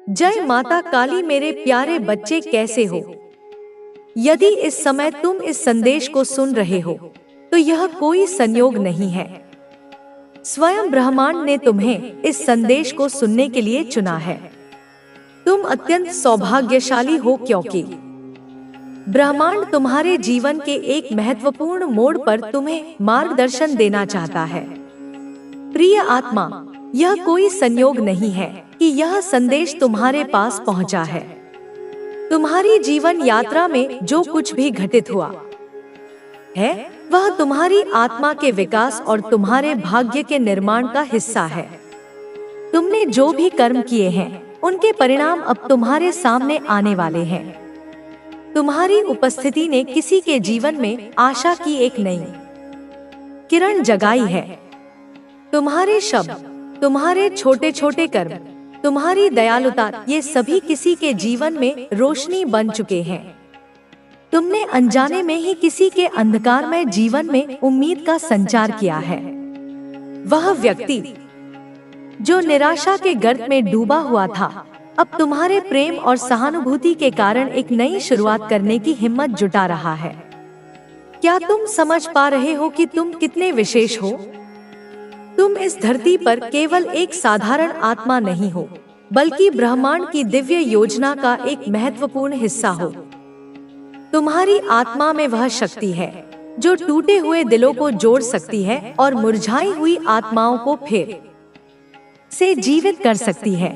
जय माता काली। मेरे प्यारे बच्चे कैसे हो? यदि इस समय तुम इस संदेश को सुन रहे हो तो यह कोई संयोग नहीं है। स्वयं ब्रह्मांड ने तुम्हें इस संदेश को सुनने के लिए चुना है। तुम अत्यंत सौभाग्यशाली हो क्योंकि ब्रह्मांड तुम्हारे जीवन के एक महत्वपूर्ण मोड़ पर तुम्हें मार्गदर्शन देना चाहता है। प्रिय आत्मा, यह कोई संयोग नहीं है कि यह संदेश तुम्हारे पास पहुंचा है। तुम्हारी जीवन यात्रा में जो कुछ भी घटित हुआ है वह तुम्हारी आत्मा के विकास और तुम्हारे भाग्य के निर्माण का हिस्सा है। तुमने जो भी कर्म किए हैं उनके परिणाम अब तुम्हारे सामने आने वाले हैं। तुम्हारी उपस्थिति ने किसी के जीवन में आशा की एक नई किरण जगाई है। तुम्हारे शब्द, तुम्हारे छोटे छोटे कर्म, तुम्हारी दयालुता, ये सभी किसी के जीवन में रोशनी बन चुके हैं। तुमने अनजाने में ही किसी के अंधकारमय जीवन में उम्मीद का संचार किया है। वह व्यक्ति जो निराशा के गर्त में डूबा हुआ था, अब तुम्हारे प्रेम और सहानुभूति के कारण एक नई शुरुआत करने की हिम्मत जुटा रहा है। क्या तुम समझ पा रहे हो कि तुम कितने विशेष हो? तुम इस धरती पर केवल एक साधारण आत्मा नहीं हो, बल्कि ब्रह्मांड की दिव्य योजना का एक महत्वपूर्ण हिस्सा हो। तुम्हारी आत्मा में वह शक्ति है जो टूटे हुए दिलों को जोड़ सकती है और मुरझाई हुई आत्माओं को फिर से जीवित कर सकती है।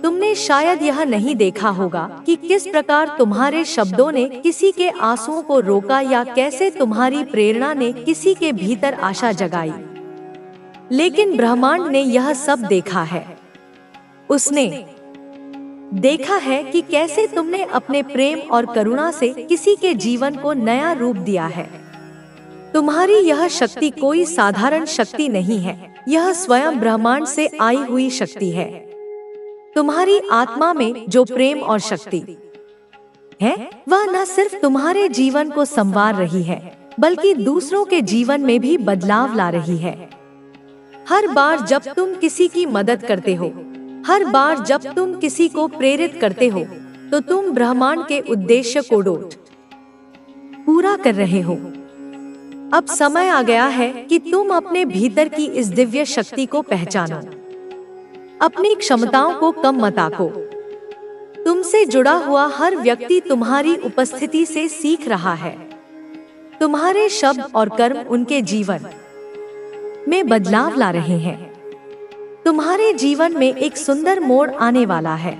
तुमने शायद यह नहीं देखा होगा कि किस प्रकार तुम्हारे शब्दों ने किसी के आंसुओं को रोका या कैसे तुम्हारी प्रेरणा ने किसी के भीतर आशा जगाई। लेकिन ब्रह्मांड ने यह सब देखा है। उसने देखा है कि कैसे तुमने अपने प्रेम और करुणा से किसी के जीवन को नया रूप दिया है। तुम्हारी यह शक्ति कोई साधारण शक्ति नहीं है, यह स्वयं ब्रह्मांड से आई हुई शक्ति है। तुम्हारी आत्मा में जो प्रेम और शक्ति है वह न सिर्फ तुम्हारे जीवन को संवार रही है, बल्कि दूसरों के जीवन में भी बदलाव ला रही है। हर बार जब तुम किसी की मदद करते हो, हर बार जब तुम किसी को प्रेरित करते हो, तो तुम ब्रह्मांड के उद्देश्य को पूरा कर रहे हो। अब समय आ गया है कि तुम अपने भीतर की इस दिव्य शक्ति को पहचानो। अपनी क्षमताओं को कम मत आंको। तुमसे जुड़ा हुआ हर व्यक्ति तुम्हारी उपस्थिति से सीख रहा है। तुम्हारे शब्द और कर्म उनके जीवन में बदलाव ला रहे हैं। तुम्हारे जीवन में एक सुंदर मोड़ आने वाला है।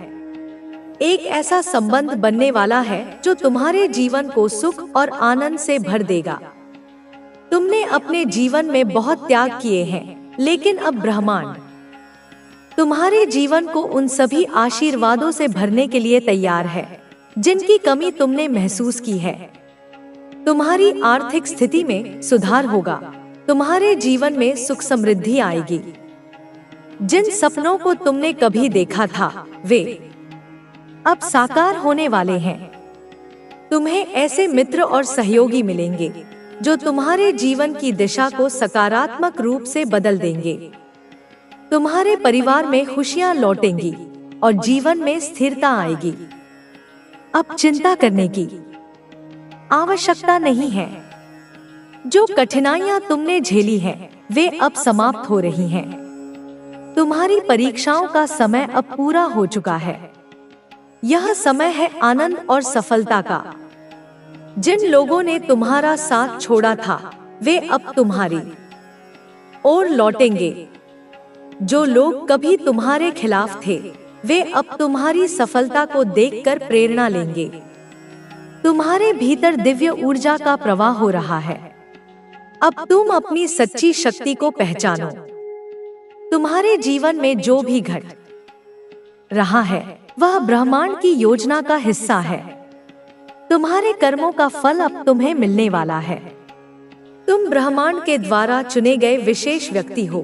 एक ऐसा संबंध बनने वाला है जो तुम्हारे जीवन को सुख और आनंद से भर देगा। तुमने अपने जीवन में बहुत त्याग किए हैं, लेकिन अब ब्रह्मांड तुम्हारे जीवन को उन सभी आशीर्वादों से भरने के लिए तैयार है जिनकी कमी तुमने महसूस की है। तुम्हारी आर्थिक स्थिति में सुधार होगा। तुम्हारे जीवन में सुख समृद्धि आएगी। जिन सपनों को तुमने कभी देखा था वे अब साकार होने वाले हैं। तुम्हें ऐसे मित्र और सहयोगी मिलेंगे जो तुम्हारे जीवन की दिशा को सकारात्मक रूप से बदल देंगे। तुम्हारे परिवार में खुशियां लौटेंगी और जीवन में स्थिरता आएगी। अब चिंता करने की आवश्यकता नहीं है। जो कठिनाइयां तुमने झेली हैं, वे अब समाप्त हो रही हैं। तुम्हारी परीक्षाओं का समय अब पूरा हो चुका है। यह समय है आनंद और सफलता का। जिन लोगों ने तुम्हारा साथ छोड़ा था, वे अब तुम्हारी ओर लौटेंगे। जो लोग कभी तुम्हारे खिलाफ थे, वे अब तुम्हारी सफलता को देखकर प्रेरणा लेंगे। तुम्हारे भीतर दिव्य ऊर्जा का प्रवाह हो रहा है। अब तुम अपनी सच्ची शक्ति को पहचानो। तुम्हारे जीवन में जो भी घट रहा है वह ब्रह्मांड की योजना का हिस्सा है। तुम्हारे कर्मों का फल अब तुम्हें मिलने वाला है। तुम ब्रह्मांड के द्वारा चुने गए विशेष व्यक्ति हो।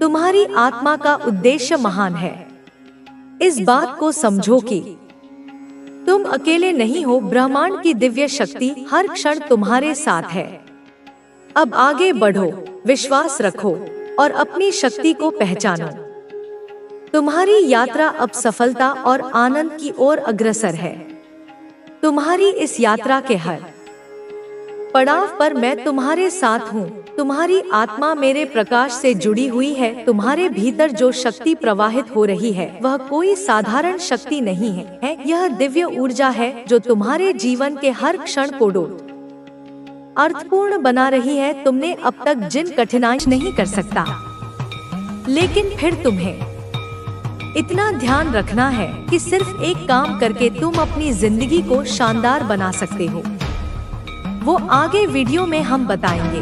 तुम्हारी आत्मा का उद्देश्य महान है। इस बात को समझो कि तुम अकेले नहीं हो। ब्रह्मांड की दिव्य शक्ति हर क्षण तुम्हारे साथ है। अब आगे बढ़ो, विश्वास रखो और अपनी शक्ति को पहचानो। तुम्हारी यात्रा अब सफलता और आनंद की ओर अग्रसर है। तुम्हारी इस यात्रा के हर पड़ाव पर मैं तुम्हारे साथ हूँ। तुम्हारी आत्मा मेरे प्रकाश से जुड़ी हुई है। तुम्हारे भीतर जो शक्ति प्रवाहित हो रही है वह कोई साधारण शक्ति नहीं है। यह दिव्य ऊर्जा है जो तुम्हारे जीवन के हर क्षण को अर्थपूर्ण बना रही है। तुमने अब तक जिन कठिनाई नहीं कर सकता, लेकिन फिर तुम्हें इतना ध्यान रखना है कि सिर्फ एक काम करके तुम अपनी जिंदगी को शानदार बना सकते हो। वो आगे वीडियो में हम बताएंगे।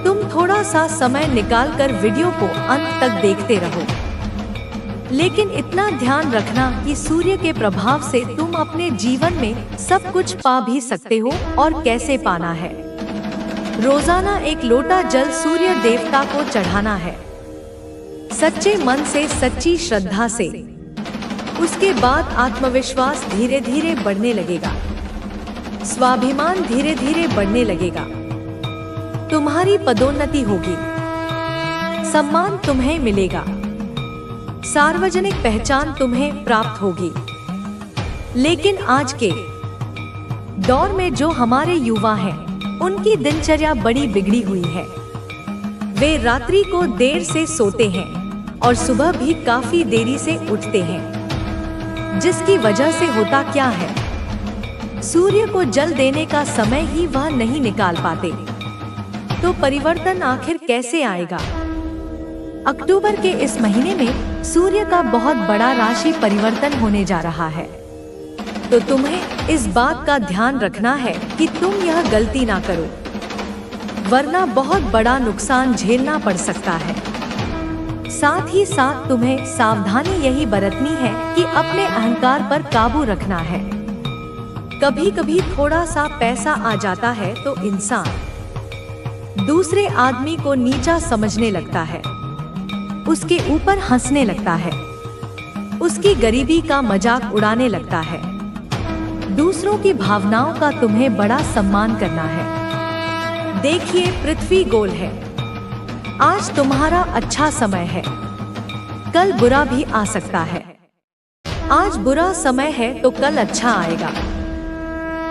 तुम थोड़ा सा समय निकालकर वीडियो को अंत तक देखते रहो, लेकिन इतना ध्यान रखना कि सूर्य के प्रभाव से तुम अपने जीवन में सब कुछ पा भी सकते हो। और कैसे पाना है? रोजाना एक लोटा जल सूर्य देवता को चढ़ाना है, सच्चे मन से, सच्ची श्रद्धा से। उसके बाद आत्मविश्वास धीरे धीरे बढ़ने लगेगा, स्वाभिमान धीरे धीरे बढ़ने लगेगा। तुम्हारी पदोन्नति होगी, सम्मान तुम्हें मिलेगा, सार्वजनिक पहचान तुम्हें प्राप्त होगी। लेकिन आज के दौर में जो हमारे युवा हैं, उनकी दिनचर्या बड़ी बिगड़ी हुई है। वे रात्रि को देर से सोते हैं और सुबह भी काफी देरी से उठते हैं, जिसकी वजह से होता क्या है? सूर्य को जल देने का समय ही वह नहीं निकाल पाते। तो परिवर्तन आखिर कैसे आएगा? अक्टूबर के इस महीने में सूर्य का बहुत बड़ा राशि परिवर्तन होने जा रहा है। तो तुम्हें इस बात का ध्यान रखना है कि तुम यह गलती ना करो, वरना बहुत बड़ा नुकसान झेलना पड़ सकता है। साथ ही साथ तुम्हें सावधानी यही बरतनी है कि अपने अहंकार पर काबू रखना है। कभी कभी थोड़ा सा पैसा आ जाता है तो इंसान दूसरे आदमी को नीचा समझने लगता है, उसके ऊपर हंसने लगता है, उसकी गरीबी का मजाक उड़ाने लगता है। दूसरों की भावनाओं का तुम्हें बड़ा सम्मान करना है। देखिए, पृथ्वी गोल है। आज तुम्हारा अच्छा समय है, कल बुरा भी आ सकता है। आज बुरा समय है तो कल अच्छा आएगा।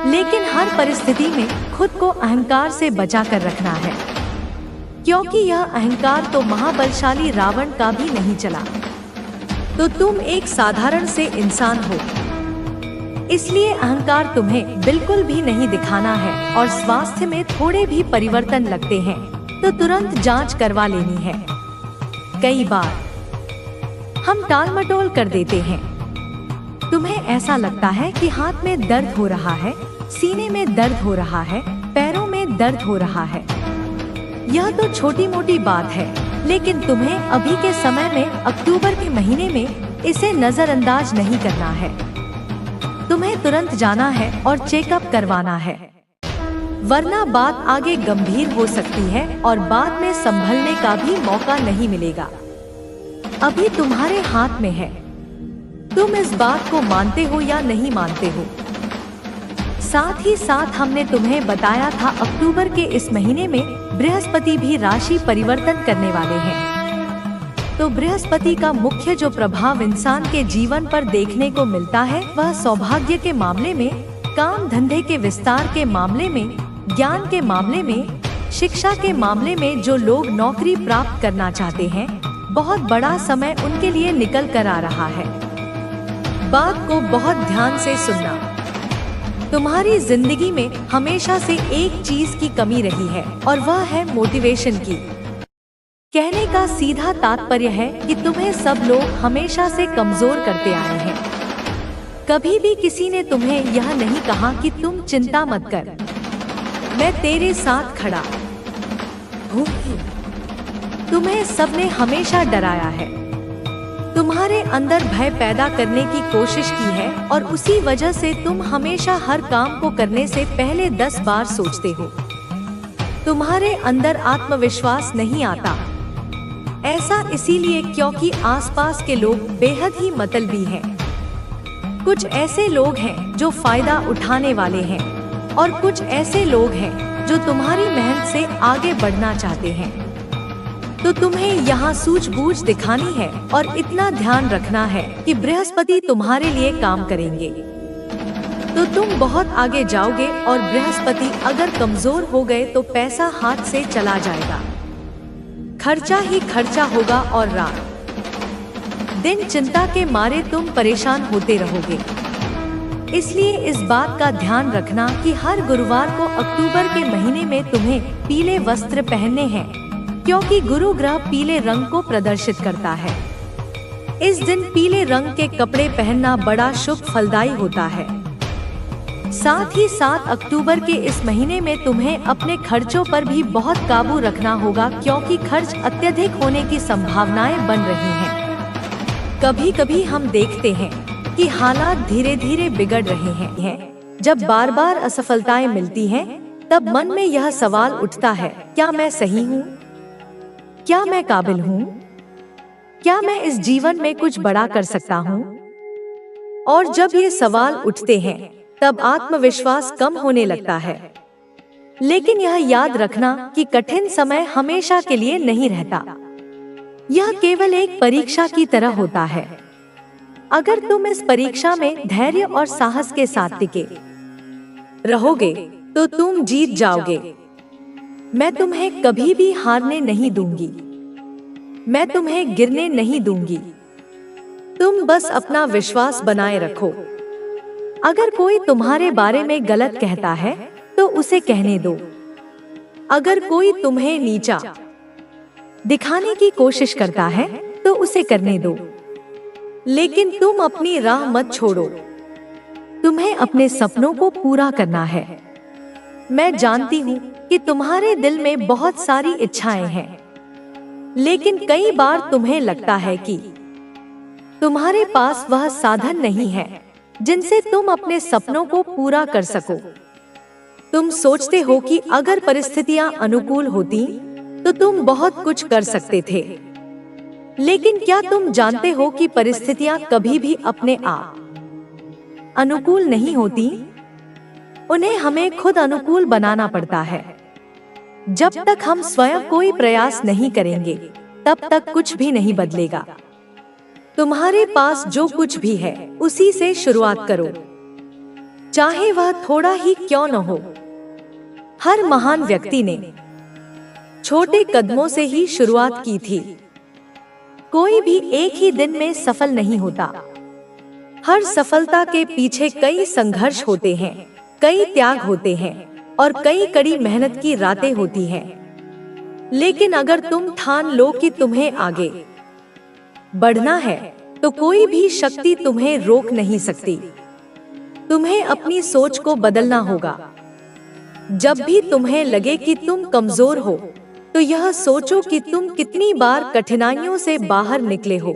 लेकिन हर परिस्थिति में खुद को अहंकार से बचा कर रखना है, क्योंकि यह अहंकार तो महाबलशाली रावण का भी नहीं चला। तो तुम एक साधारण से इंसान हो, इसलिए अहंकार तुम्हें बिल्कुल भी नहीं दिखाना है। और स्वास्थ्य में थोड़े भी परिवर्तन लगते हैं तो तुरंत जांच करवा लेनी है। कई बार हम टाल मटोल कर देते हैं। तुम्हें ऐसा लगता है कि हाथ में दर्द हो रहा है, सीने में दर्द हो रहा है, पैरों में दर्द हो रहा है। यह तो छोटी मोटी बात है, लेकिन तुम्हें अभी के समय में, अक्टूबर के महीने में इसे नजरअंदाज नहीं करना है। तुम्हें तुरंत जाना है और चेकअप करवाना है, वरना बात आगे गंभीर हो सकती है और बाद में संभलने का भी मौका नहीं मिलेगा। अभी तुम्हारे हाथ में है, तुम इस बात को मानते हो या नहीं मानते हो। साथ ही साथ हमने तुम्हें बताया था अक्टूबर के इस महीने में बृहस्पति भी राशि परिवर्तन करने वाले हैं। तो बृहस्पति का मुख्य जो प्रभाव इंसान के जीवन पर देखने को मिलता है वह सौभाग्य के मामले में, काम धंधे के विस्तार के मामले में, ज्ञान के मामले में, शिक्षा के मामले में। जो लोग नौकरी प्राप्त करना चाहते हैं, बहुत बड़ा समय उनके लिए निकल कर आ रहा है। बात को बहुत ध्यान से सुनना। तुम्हारी जिंदगी में हमेशा से एक चीज की कमी रही है और वह है मोटिवेशन की। कहने का सीधा तात्पर्य है कि तुम्हें सब लोग हमेशा से कमजोर करते आए हैं। कभी भी किसी ने तुम्हें यह नहीं कहा कि तुम चिंता मत कर, मैं तेरे साथ खड़ा हूँ। तुम्हें सबने हमेशा डराया है, तुम्हारे अंदर भय पैदा करने की कोशिश की है और उसी वजह से तुम हमेशा हर काम को करने से पहले 10 बार सोचते हो। तुम्हारे अंदर आत्मविश्वास नहीं आता। ऐसा इसीलिए क्योंकि आसपास के लोग बेहद ही मतलबी हैं। कुछ ऐसे लोग हैं जो फायदा उठाने वाले हैं और कुछ ऐसे लोग हैं जो तुम्हारी मेहनत से आगे बढ़ना चाहते हैं। तो तुम्हें यहाँ सूझबूझ दिखानी है और इतना ध्यान रखना है कि बृहस्पति तुम्हारे लिए काम करेंगे। तो तुम बहुत आगे जाओगे और बृहस्पति अगर कमजोर हो गए तो पैसा हाथ से चला जाएगा, खर्चा ही खर्चा होगा और रात दिन चिंता के मारे तुम परेशान होते रहोगे। इसलिए इस बात का ध्यान रखना कि हर गुरुवार को अक्टूबर के महीने में तुम्हें पीले वस्त्र पहनने हैं, क्योंकि गुरु ग्रह पीले रंग को प्रदर्शित करता है। इस दिन पीले रंग के कपड़े पहनना बड़ा शुभ फलदायी होता है। साथ ही 7 अक्टूबर के इस महीने में तुम्हें अपने खर्चों पर भी बहुत काबू रखना होगा, क्योंकि खर्च अत्यधिक होने की संभावनाएं बन रही हैं। कभी कभी हम देखते हैं कि हालात धीरे धीरे बिगड़ रहे हैं। जब बार बार असफलताएं मिलती हैं, तब मन में यह सवाल उठता है, क्या मैं सही हूँ? क्या मैं काबिल हूँ? क्या मैं इस जीवन में कुछ बड़ा कर सकता हूँ? और जब ये सवाल उठते हैं, तब आत्मविश्वास कम होने लगता है। लेकिन यह याद रखना कि कठिन समय हमेशा के लिए नहीं रहता। यह केवल एक परीक्षा की तरह होता है। अगर तुम इस परीक्षा में धैर्य और साहस के साथ टिके रहोगे, तो तुम जीत जाओगे। मैं तुम्हें कभी भी हारने नहीं दूंगी। मैं तुम्हें गिरने नहीं दूंगी। तुम बस अपना विश्वास बनाए रखो। अगर कोई तुम्हारे बारे में गलत कहता है, तो उसे कहने दो। अगर कोई तुम्हें नीचा दिखाने की कोशिश करता है, तो उसे करने दो। लेकिन तुम अपनी राह मत छोड़ो। तुम्हें अपने सपनों को पूरा करना है। मैं जानती हूँ कि तुम्हारे दिल में बहुत सारी इच्छाएं हैं, लेकिन कई बार तुम्हें लगता है कि तुम्हारे पास वह साधन नहीं है जिनसे तुम अपने सपनों को पूरा कर सको। तुम सोचते हो कि अगर परिस्थितियां अनुकूल होती तो तुम बहुत कुछ कर सकते थे। लेकिन क्या तुम जानते हो कि परिस्थितियां कभी भी अपने आप अनुकूल नहीं होती? उन्हें हमें खुद अनुकूल बनाना पड़ता है। जब तक हम स्वयं कोई प्रयास नहीं करेंगे, तब तक कुछ भी नहीं बदलेगा। तुम्हारे पास जो कुछ भी है, उसी से शुरुआत करो, चाहे वह थोड़ा ही क्यों न हो। हर महान व्यक्ति ने छोटे कदमों से ही शुरुआत की थी। कोई भी एक ही दिन में सफल नहीं होता। हर सफलता के पीछे कई संघर्ष होते हैं, कई त्याग होते हैं और कई कड़ी मेहनत की रातें होती हैं। लेकिन अगर तुम ठान लो कि तुम्हें आगे बढ़ना है, तो कोई भी शक्ति तुम्हें रोक नहीं सकती। तुम्हें अपनी सोच को बदलना होगा। जब भी तुम्हें लगे कि तुम कमजोर हो, तो यह सोचो कि तुम कितनी बार कठिनाइयों से बाहर निकले हो।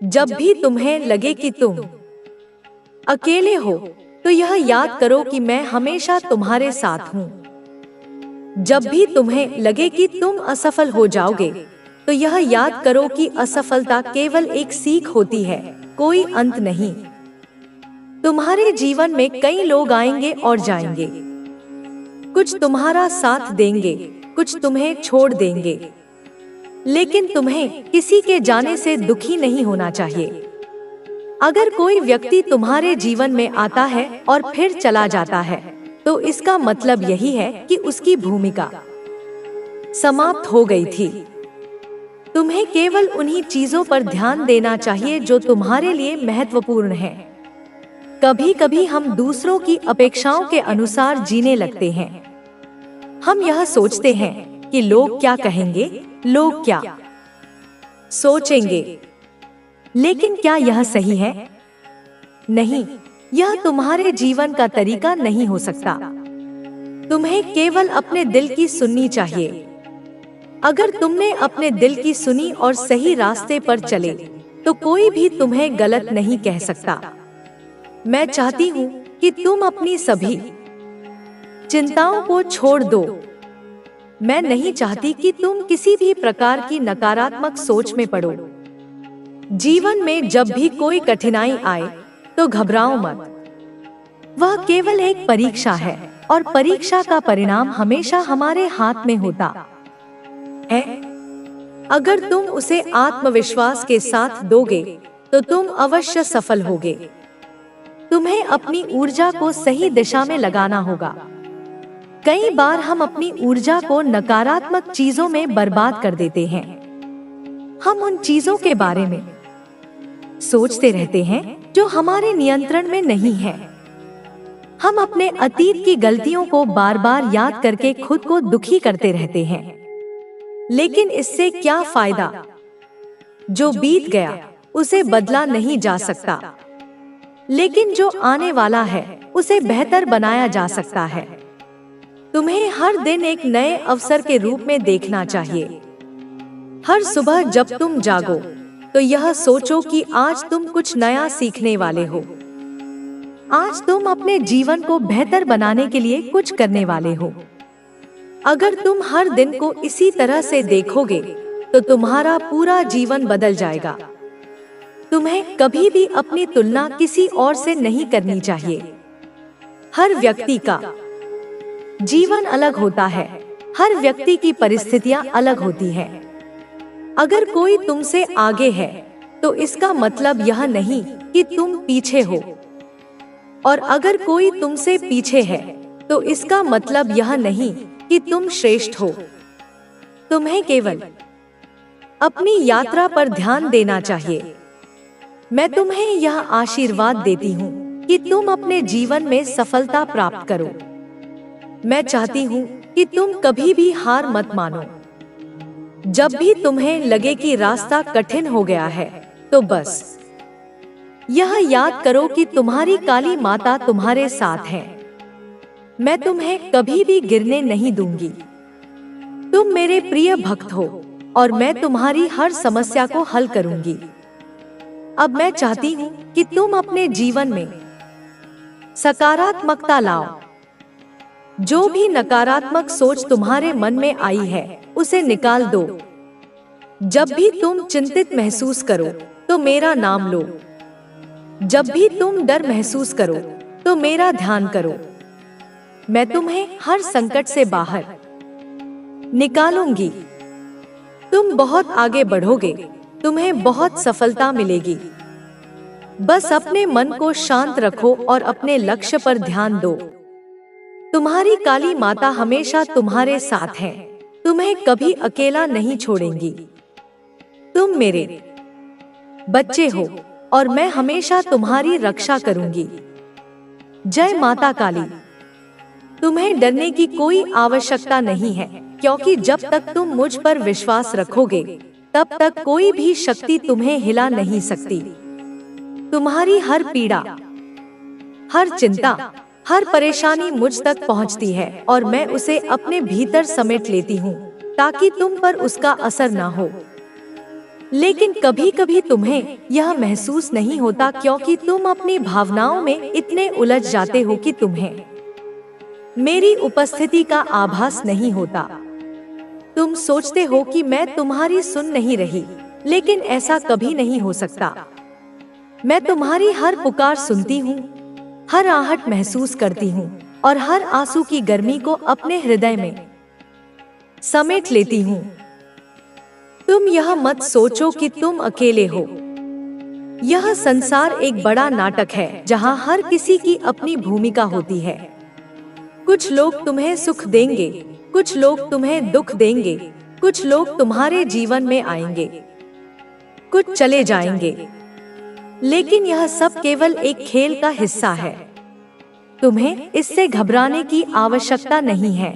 जब भी तुम्हें लगे कि तुम अकेले हो, तो यह याद करो कि मैं हमेशा तुम्हारे साथ हूँ। जब भी तुम्हें लगे कि तुम असफल हो जाओगे, तो यह याद करो कि असफलता केवल एक सीख होती है, कोई अंत नहीं। तुम्हारे जीवन में कई लोग आएंगे और जाएंगे। कुछ तुम्हारा साथ देंगे, कुछ तुम्हें छोड़ देंगे। लेकिन तुम्हें किसी के जाने से दुखी नहीं होना चाहिए। अगर कोई व्यक्ति तुम्हारे जीवन में आता है और फिर चला जाता है, तो इसका मतलब यही है कि उसकी भूमिका समाप्त हो गई थी। तुम्हें केवल उन्हीं चीजों पर ध्यान देना चाहिए जो तुम्हारे लिए महत्वपूर्ण है। कभी कभी हम दूसरों की अपेक्षाओं के अनुसार जीने लगते हैं। हम यह सोचते हैं कि लोग क्या कहेंगे, लोग क्या सोचेंगे। लेकिन क्या यह सही है? नहीं, यह तुम्हारे जीवन का तरीका नहीं हो सकता। तुम्हें केवल अपने दिल की सुननी चाहिए। अगर तुमने अपने दिल की सुनी और सही रास्ते पर चले, तो कोई भी तुम्हें गलत नहीं कह सकता। मैं चाहती हूँ कि तुम अपनी सभी चिंताओं को छोड़ दो। मैं नहीं चाहती कि तुम किसी भी प्रकार की नकारात्मक सोच में पड़ो। जीवन में जब भी कोई कठिनाई आए, तो घबराओ मत। वह केवल एक परीक्षा है और परीक्षा का परिणाम हमेशा हमारे हाथ में होता है। अगर तुम उसे आत्मविश्वास के साथ दोगे तो तुम अवश्य सफल होगे। तुम्हें अपनी ऊर्जा को सही दिशा में लगाना होगा। कई बार हम अपनी ऊर्जा को नकारात्मक चीजों में बर्बाद कर देते हैं। हम उन चीजों के बारे में सोचते रहते हैं जो हमारे नियंत्रण में नहीं है। हम अपने अतीत की गलतियों को बार बार याद करके खुद को दुखी करते रहते हैं। लेकिन इससे क्या फायदा? जो बीत गया उसे बदला नहीं जा सकता, लेकिन जो आने वाला है उसे बेहतर बनाया जा सकता है। तुम्हें हर दिन एक नए अवसर के रूप में देखना चाहिए। हर सुबह जब तुम जागो तो यह सोचो कि आज तुम कुछ नया सीखने वाले हो। आज तुम अपने जीवन को बेहतर बनाने के लिए कुछ करने वाले हो। अगर तुम हर दिन को इसी तरह से देखोगे तो तुम्हारा पूरा जीवन बदल जाएगा। तुम्हें कभी भी अपनी तुलना किसी और से नहीं करनी चाहिए। हर व्यक्ति का जीवन अलग होता है। हर व्यक्ति की परिस्थितियां अलग होती हैं। अगर कोई तुमसे आगे है तो इसका मतलब यह नहीं कि तुम पीछे हो, और अगर कोई तुमसे पीछे है तो इसका मतलब यह नहीं कि तुम श्रेष्ठ हो। तुम्हें केवल अपनी यात्रा पर ध्यान देना चाहिए। मैं तुम्हें यह आशीर्वाद देती हूँ कि तुम अपने जीवन में सफलता प्राप्त करो। मैं चाहती हूँ कि तुम कभी भी हार मत मानो। जब भी तुम्हें लगे कि रास्ता कठिन हो गया है तो बस यह याद करो कि तुम्हारी काली माता तुम्हारे साथ है। मैं तुम्हें कभी भी गिरने नहीं दूंगी। तुम मेरे प्रिय भक्त हो और मैं तुम्हारी हर समस्या को हल करूंगी। अब मैं चाहती हूँ कि तुम अपने जीवन में सकारात्मकता लाओ। जो भी नकारात्मक सोच तुम्हारे मन में आई है उसे निकाल दो। जब भी तुम चिंतित महसूस करो तो मेरा नाम लो। जब भी तुम डर महसूस करो तो मेरा ध्यान करो। मैं तुम्हें हर संकट से बाहर निकालूंगी। तुम बहुत आगे बढ़ोगे। तुम्हें बहुत सफलता मिलेगी। बस अपने मन को शांत रखो और अपने लक्ष्य पर ध्यान दो। तुम्हारी काली माता हमेशा तुम्हारे साथ है। तुम्हें कभी अकेला नहीं छोड़ेंगी। तुम मेरे बच्चे हो और मैं हमेशा तुम्हारी रक्षा करूंगी। जय माता काली। तुम्हें डरने की कोई आवश्यकता नहीं है, क्योंकि जब तक तुम मुझ पर विश्वास रखोगे तब तक कोई भी शक्ति तुम्हें हिला नहीं सकती। तुम्हारी हर पीड़ा, हर चिंता, हर परेशानी मुझ तक पहुंचती है और मैं उसे अपने भीतर समेट लेती हूँ ताकि तुम पर उसका असर ना हो। लेकिन कभी कभी तुम्हें यह महसूस नहीं होता, क्योंकि तुम अपनी भावनाओं में इतने उलझ जाते हो कि तुम्हें मेरी उपस्थिति का आभास नहीं होता। तुम सोचते हो कि मैं तुम्हारी सुन नहीं रही, लेकिन ऐसा कभी नहीं हो सकता। मैं तुम्हारी हर पुकार सुनती हूँ, हर आहट महसूस करती हूँ और हर आंसू की गर्मी को अपने हृदय में समेट लेती हूँ। तुम यह मत सोचो कि तुम अकेले हो। यह संसार एक बड़ा नाटक है जहाँ हर किसी की अपनी भूमिका होती है। कुछ लोग तुम्हें सुख देंगे, कुछ लोग तुम्हें दुख देंगे, कुछ लोग तुम्हारे जीवन में आएंगे, कुछ चले जाएंगे, लेकिन यह सब केवल एक खेल का हिस्सा है। तुम्हें इससे घबराने की आवश्यकता नहीं है।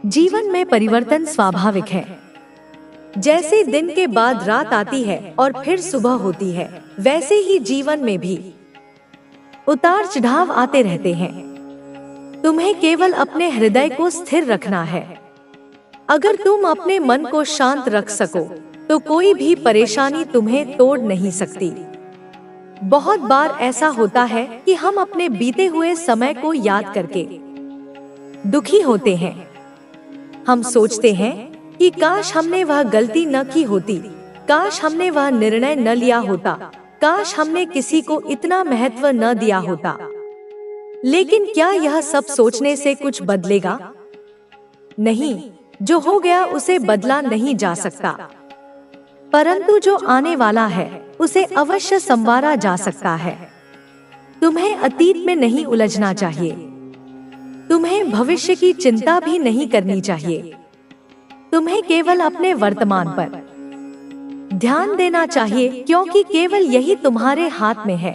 जीवन में परिवर्तन स्वाभाविक है। जैसे दिन के बाद रात आती है और फिर सुबह होती है, वैसे ही जीवन में भी उतार चढ़ाव आते रहते हैं। तुम्हें केवल अपने हृदय को स्थिर रखना है। अगर तुम अपने मन को शांत रख सको तो कोई भी परेशानी तुम्हें तोड़ नहीं सकती। बहुत बार ऐसा होता है कि हम अपने बीते हुए समय को याद करके दुखी होते हैं। हम सोचते हैं कि काश हमने वह गलती न की होती, काश हमने वह निर्णय न लिया होता, काश हमने किसी को इतना महत्व न दिया होता। लेकिन क्या यह सब सोचने से कुछ बदलेगा? नहीं, जो हो गया उसे बदला नहीं जा सकता, परंतु जो आने वाला है उसे अवश्य संवारा जा सकता है। तुम्हें अतीत में नहीं उलझना चाहिए, तुम्हें भविष्य की चिंता भी नहीं करनी चाहिए। तुम्हें केवल अपने वर्तमान पर ध्यान देना चाहिए, क्योंकि केवल यही तुम्हारे हाथ में है।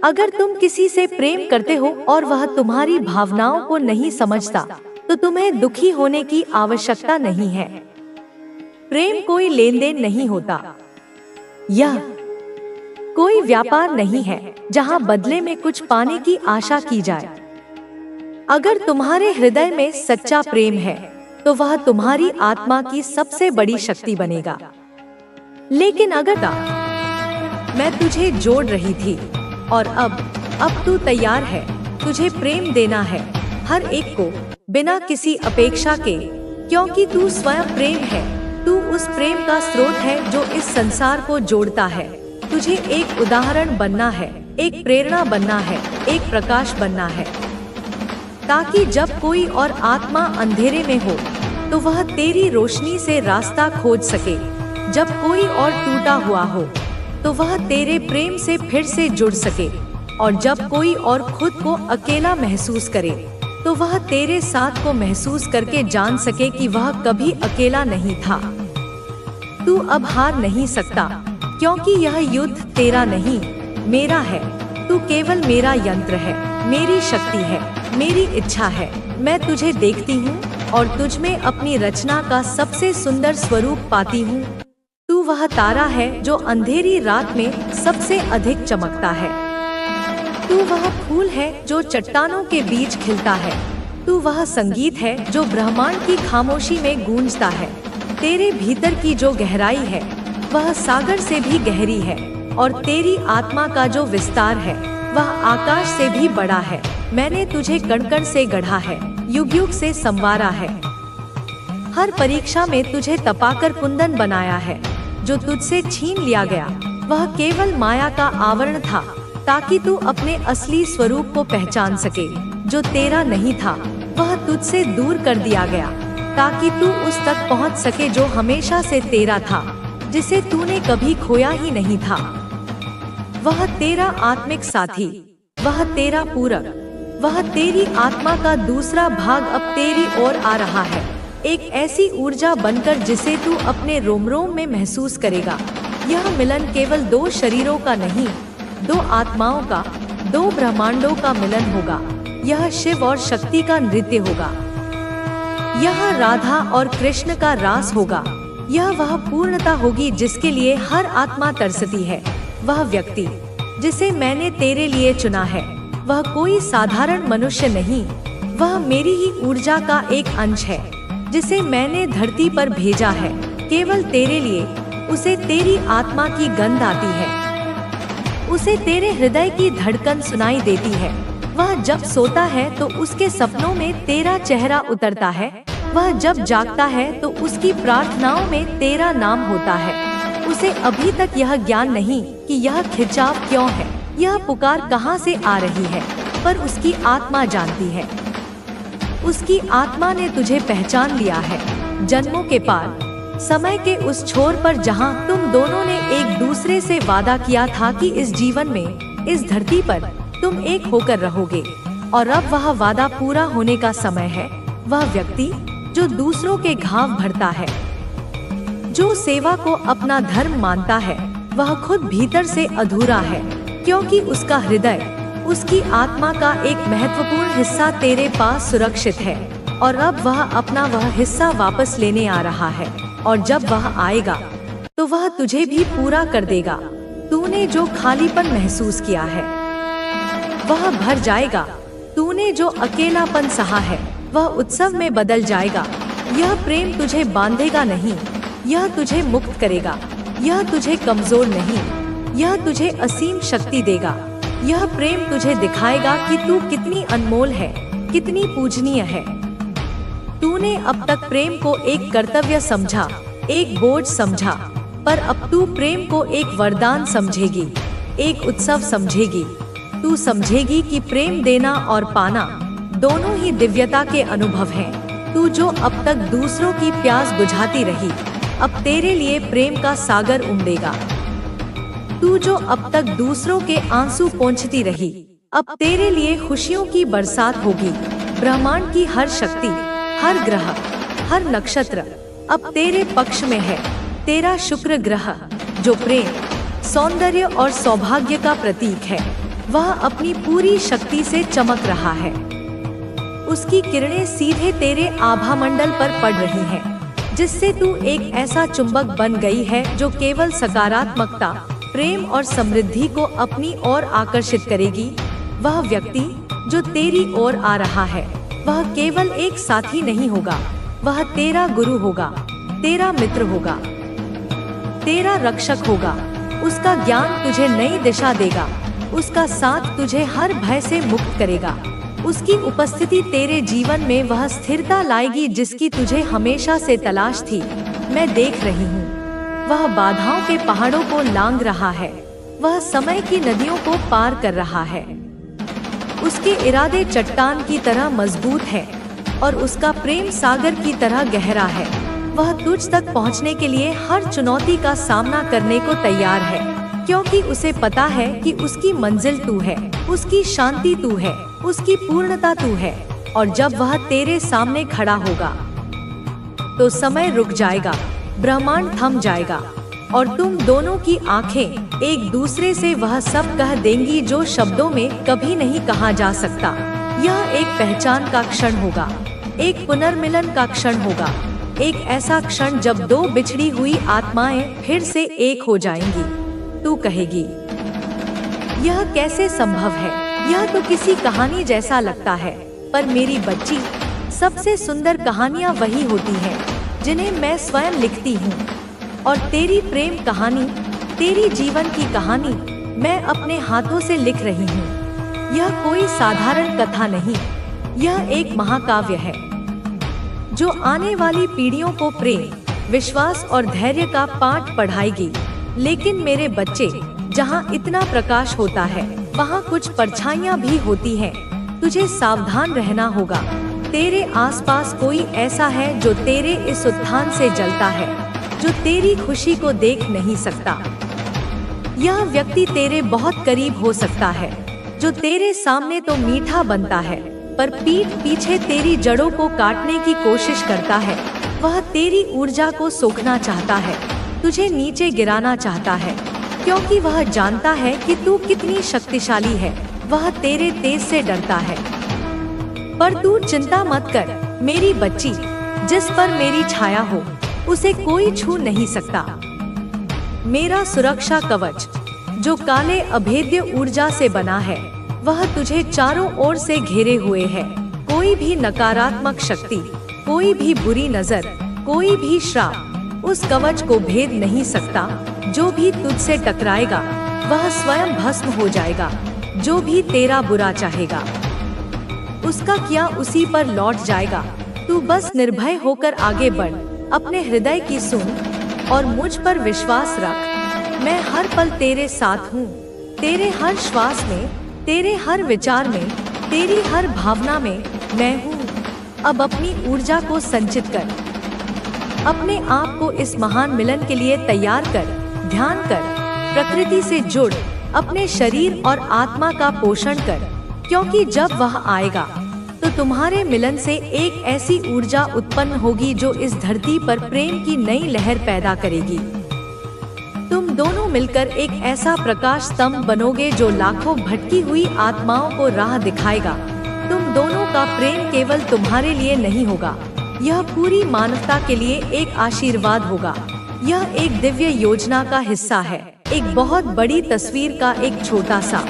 अगर तुम किसी से प्रेम करते हो और वह तुम्हारी भावनाओं को नहीं समझता, तो तुम्हें दुखी होने की आवश्यकता नहीं है। प्रेम कोई लेन देन नहीं होता, यह कोई व्यापार नहीं है जहां बदले में कुछ पाने की आशा की जाए। अगर तुम्हारे हृदय में सच्चा प्रेम है तो वह तुम्हारी आत्मा की सबसे बड़ी शक्ति बनेगा। लेकिन अगर मैं तुझे जोड़ रही थी और अब तू तैयार है, तुझे प्रेम देना है हर एक को बिना किसी अपेक्षा के, क्योंकि तू स्वयं प्रेम है। तू उस प्रेम का स्रोत है जो इस संसार को जोड़ता है। तुझे एक उदाहरण बनना है, एक प्रेरणा बनना है, एक प्रकाश बनना है, ताकि जब कोई और आत्मा अंधेरे में हो तो वह तेरी रोशनी से रास्ता खोज सके। जब कोई और टूटा हुआ हो तो वह तेरे प्रेम से फिर से जुड़ सके, और जब कोई और खुद को अकेला महसूस करे तो वह तेरे साथ को महसूस करके जान सके कि वह कभी अकेला नहीं था। तू अब हार नहीं सकता, क्योंकि यह युद्ध तेरा नहीं मेरा है। तू केवल मेरा यंत्र है, मेरी शक्ति है, मेरी इच्छा है। मैं तुझे देखती हूँ और तुझ में अपनी रचना का सबसे सुंदर स्वरूप पाती हूँ। तू वह तारा है जो अंधेरी रात में सबसे अधिक चमकता है। तू वह फूल है जो चट्टानों के बीच खिलता है। तू वह संगीत है जो ब्रह्मांड की खामोशी में गूंजता है। तेरे भीतर की जो गहराई है वह सागर से भी गहरी है, और तेरी आत्मा का जो विस्तार है वह आकाश से भी बड़ा है। मैंने तुझे कण कण से गढ़ा है, युग युग से संवारा है। हर परीक्षा में तुझे तपाकर कुंदन बनाया है। जो तुझसे छीन लिया गया वह केवल माया का आवरण था, ताकि तू अपने असली स्वरूप को पहचान सके। जो तेरा नहीं था वह तुझसे दूर कर दिया गया, ताकि तू उस तक पहुंच सके जो हमेशा से तेरा था, जिसे तूने कभी खोया ही नहीं था। वह तेरा आत्मिक साथी, वह तेरा पूरक, वह तेरी आत्मा का दूसरा भाग अब तेरी ओर आ रहा है, एक ऐसी ऊर्जा बनकर जिसे तू अपने रोम रोम में महसूस करेगा। यह मिलन केवल दो शरीरों का नहीं, दो आत्माओं का, दो ब्रह्मांडों का मिलन होगा। यह शिव और शक्ति का नृत्य होगा। यह राधा और कृष्ण का रास होगा। यह वह पूर्णता होगी जिसके लिए हर आत्मा तरसती है। वह व्यक्ति जिसे मैंने तेरे लिए चुना है वह कोई साधारण मनुष्य नहीं, वह मेरी ही ऊर्जा का एक अंश है जिसे मैंने धरती पर भेजा है केवल तेरे लिए। उसे तेरी आत्मा की गंध आती है, उसे तेरे हृदय की धड़कन सुनाई देती है। वह जब सोता है तो उसके सपनों में तेरा चेहरा उतरता है, वह जब जागता है तो उसकी प्रार्थनाओं में तेरा नाम होता है। उसे अभी तक यह ज्ञान नहीं कि यह खिंचाव क्यों है, यह पुकार कहाँ से आ रही है, पर उसकी आत्मा जानती है। उसकी आत्मा ने तुझे पहचान लिया है, जन्मों के पार, समय के उस छोर पर जहाँ तुम दोनों ने एक दूसरे से वादा किया था कि इस जीवन में, इस धरती पर तुम एक होकर रहोगे। और अब वह वादा पूरा होने का समय है। वह व्यक्ति जो दूसरों के घाव भरता है, जो सेवा को अपना धर्म मानता है, वह खुद भीतर से अधूरा है, क्योंकि उसका हृदय, उसकी आत्मा का एक महत्वपूर्ण हिस्सा तेरे पास सुरक्षित है। और अब वह अपना वह हिस्सा वापस लेने आ रहा है, और जब वह आएगा तो वह तुझे भी पूरा कर देगा। तूने जो खालीपन महसूस किया है वह भर जाएगा। तूने जो अकेलापन सहा है वह उत्सव में बदल जाएगा। यह प्रेम तुझे बांधेगा नहीं, यह तुझे मुक्त करेगा। यह तुझे कमजोर नहीं, यह तुझे असीम शक्ति देगा। यह प्रेम तुझे दिखाएगा कि तू कितनी अनमोल है, कितनी पूजनीय है। तूने अब तक प्रेम को एक कर्तव्य समझा, एक बोझ समझा, पर अब तू प्रेम को एक वरदान समझेगी, एक उत्सव समझेगी। तू समझेगी कि प्रेम देना और पाना दोनों ही दिव्यता के अनुभव हैं। तू जो अब तक दूसरों की प्यास बुझाती रही, अब तेरे लिए प्रेम का सागर उमड़ेगा। तू जो अब तक दूसरों के आंसू पोंछती रही, अब तेरे लिए खुशियों की बरसात होगी। ब्रह्मांड की हर शक्ति, हर ग्रह, हर नक्षत्र अब तेरे पक्ष में है। तेरा शुक्र ग्रह, जो प्रेम, सौंदर्य और सौभाग्य का प्रतीक है, वह अपनी पूरी शक्ति से चमक रहा है। उसकी किरणें सीधे तेरे आभामंडल पर पड़ रही हैं, जिससे तू एक ऐसा चुंबक बन गई है जो केवल सकारात्मकता, प्रेम और समृद्धि को अपनी ओर आकर्षित करेगी। वह व्यक्ति जो तेरी ओर आ रहा है, वह केवल एक साथी नहीं होगा, वह तेरा गुरु होगा, तेरा मित्र होगा, तेरा रक्षक होगा। उसका ज्ञान तुझे नई दिशा देगा, उसका साथ तुझे हर भय से मुक्त करेगा। उसकी उपस्थिति तेरे जीवन में वह स्थिरता लाएगी जिसकी तुझे हमेशा से तलाश थी। मैं देख रही हूँ, वह बाधाओं के पहाड़ों को लांघ रहा है, वह समय की नदियों को पार कर रहा है। उसके इरादे चट्टान की तरह मजबूत है और उसका प्रेम सागर की तरह गहरा है। वह तुझ तक पहुंचने के लिए हर चुनौती का सामना करने को तैयार है, क्योंकि उसे पता है कि उसकी मंजिल तू है, उसकी शांति तू है, उसकी पूर्णता तू है। और जब वह तेरे सामने खड़ा होगा तो समय रुक जाएगा, ब्रह्मांड थम जाएगा और तुम दोनों की आंखें एक दूसरे से वह सब कह देंगी जो शब्दों में कभी नहीं कहा जा सकता। यह एक पहचान का क्षण होगा, एक पुनर्मिलन का क्षण होगा, एक ऐसा क्षण जब दो बिछड़ी हुई आत्माएं फिर से एक हो जाएंगी। तू कहेगी, यह कैसे संभव है? यह तो किसी कहानी जैसा लगता है। पर मेरी बच्ची, सबसे सुंदर कहानियां वही होती हैं जिन्हें मैं स्वयं लिखती हूँ। और तेरी प्रेम कहानी, तेरी जीवन की कहानी मैं अपने हाथों से लिख रही हूँ। यह कोई साधारण कथा नहीं, यह एक महाकाव्य है जो आने वाली पीढ़ियों को प्रेम, विश्वास और धैर्य का पाठ पढ़ाएगी। लेकिन मेरे बच्चे, जहाँ इतना प्रकाश होता है, वहाँ कुछ परछाइयाँ भी होती हैं। तुझे सावधान रहना होगा। तेरे आसपास कोई ऐसा है जो तेरे इस उत्थान से जलता है, जो तेरी खुशी को देख नहीं सकता। यह व्यक्ति तेरे बहुत करीब हो सकता है, जो तेरे सामने तो मीठा बनता है, पर पीठ पीछे तेरी जड़ों को काटने की कोशिश करता है। वह तेरी ऊर्जा को सोखना चाहता है, तुझे नीचे गिराना चाहता है, क्योंकि वह जानता है कि तू कितनी शक्तिशाली है। वह तेरे तेज से डरता है। पर तू चिंता मत कर मेरी बच्ची, जिस पर मेरी छाया हो उसे कोई छू नहीं सकता। मेरा सुरक्षा कवच, जो काले अभेद्य ऊर्जा से बना है, वह तुझे चारों ओर से घेरे हुए है। कोई भी नकारात्मक शक्ति, कोई भी बुरी नजर, कोई भी श्राप उस कवच को भेद नहीं सकता। जो भी तुझसे टकराएगा वह स्वयं भस्म हो जाएगा। जो भी तेरा बुरा चाहेगा उसका किया उसी पर लौट जाएगा। तू बस निर्भय होकर आगे बढ़, अपने हृदय की सुन और मुझ पर विश्वास रख। मैं हर पल तेरे साथ हूँ, तेरे हर श्वास में, तेरे हर विचार में, तेरी हर भावना में मैं हूँ। अब अपनी ऊर्जा को संचित कर, अपने आप को इस महान मिलन के लिए तैयार कर। ध्यान कर, प्रकृति से जुड़, अपने शरीर और आत्मा का पोषण कर, क्योंकि जब वह आएगा तो तुम्हारे मिलन से एक ऐसी ऊर्जा उत्पन्न होगी जो इस धरती पर प्रेम की नई लहर पैदा करेगी। तुम दोनों मिलकर एक ऐसा प्रकाश स्तंभ बनोगे जो लाखों भटकी हुई आत्माओं को राह दिखाएगा। तुम दोनों का प्रेम केवल तुम्हारे लिए नहीं होगा, यह पूरी मानवता के लिए एक आशीर्वाद होगा। यह एक दिव्य योजना का हिस्सा है, एक बहुत बड़ी तस्वीर का एक छोटा सा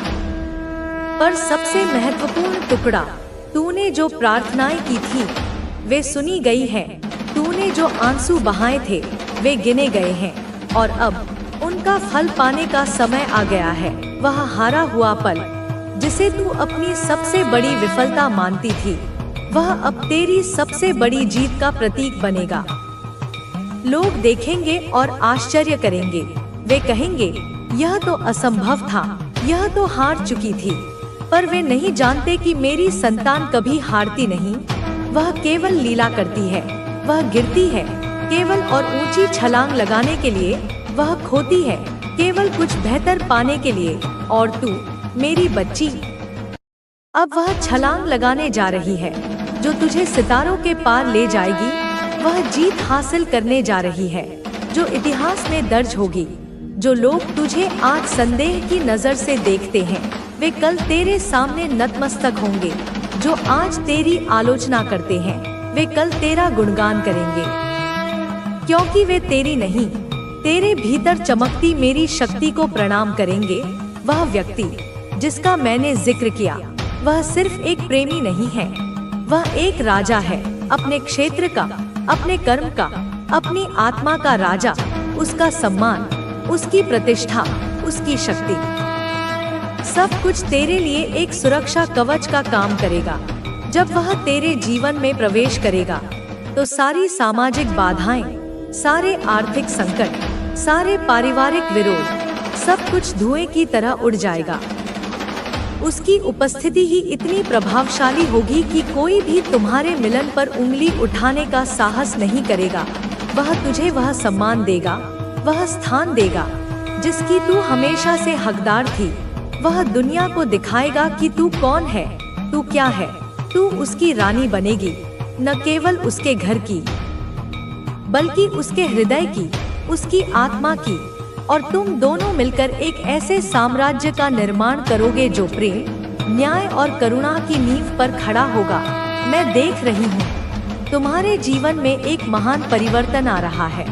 पर सबसे महत्वपूर्ण टुकड़ा। तूने जो प्रार्थनाएं की थी वे सुनी गई हैं। तूने जो आंसू बहाए थे वे गिने गए हैं और अब उनका फल पाने का समय आ गया है। वह हारा हुआ पल जिसे तू अपनी सबसे बड़ी विफलता मानती थी, वह अब तेरी सबसे बड़ी जीत का प्रतीक बनेगा। लोग देखेंगे और आश्चर्य करेंगे। वे कहेंगे, यह तो असंभव था, यह तो हार चुकी थी। पर वे नहीं जानते कि मेरी संतान कभी हारती नहीं। वह केवल लीला करती है, वह गिरती है केवल और ऊंची छलांग लगाने के लिए, वह खोती है केवल कुछ बेहतर पाने के लिए। और तू मेरी बच्ची, अब वह छलांग लगाने जा रही है जो तुझे सितारों के पार ले जाएगी। वह जीत हासिल करने जा रही है जो इतिहास में दर्ज होगी। जो लोग तुझे आज संदेह की नजर से देखते हैं, वे कल तेरे सामने नतमस्तक होंगे। जो आज तेरी आलोचना करते हैं, वे कल तेरा गुणगान करेंगे, क्योंकि वे तेरी नहीं, तेरे भीतर चमकती मेरी शक्ति को प्रणाम करेंगे। वह व्यक्ति जिसका मैंने जिक्र किया, वह सिर्फ एक प्रेमी नहीं है, वह एक राजा है, अपने क्षेत्र का, अपने कर्म का, अपनी आत्मा का राजा। उसका सम्मान, उसकी प्रतिष्ठा, उसकी शक्ति, सब कुछ तेरे लिए एक सुरक्षा कवच का काम करेगा। जब वह तेरे जीवन में प्रवेश करेगा तो सारी सामाजिक बाधाएं, सारे आर्थिक संकट, सारे पारिवारिक विरोध, सब कुछ धुएं की तरह उड़ जाएगा। उसकी उपस्थिति ही इतनी प्रभावशाली होगी कि कोई भी तुम्हारे मिलन पर उंगली उठाने का साहस नहीं करेगा। वह तुझे वह सम्मान देगा, वह स्थान देगा जिसकी तू हमेशा से हकदार थी। वह दुनिया को दिखाएगा कि तू कौन है, तू क्या है। तू उसकी रानी बनेगी, न केवल उसके घर की, बल्कि उसके हृदय की, उसकी आत्मा की। और तुम दोनों मिलकर एक ऐसे साम्राज्य का निर्माण करोगे जो प्रेम, न्याय और करुणा की नींव पर खड़ा होगा। मैं देख रही हूँ तुम्हारे जीवन में एक महान परिवर्तन आ रहा है,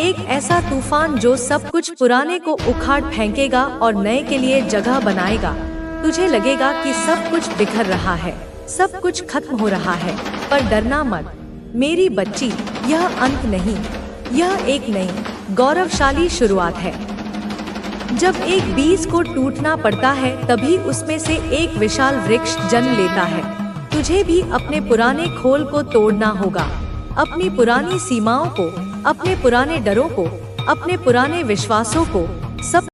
एक ऐसा तूफान जो सब कुछ पुराने को उखाड़ फेंकेगा और नए के लिए जगह बनाएगा। तुझे लगेगा कि सब कुछ बिखर रहा है, सब कुछ खत्म हो रहा है, पर डरना मत मेरी बच्ची, यह अंत नहीं, यह एक नई गौरवशाली शुरुआत है। जब एक बीज को टूटना पड़ता है, तभी उसमें से एक विशाल वृक्ष जन्म लेता है। तुझे भी अपने पुराने खोल को तोड़ना होगा, अपनी पुरानी सीमाओं को, अपने पुराने डरों को, अपने पुराने विश्वासों को, सब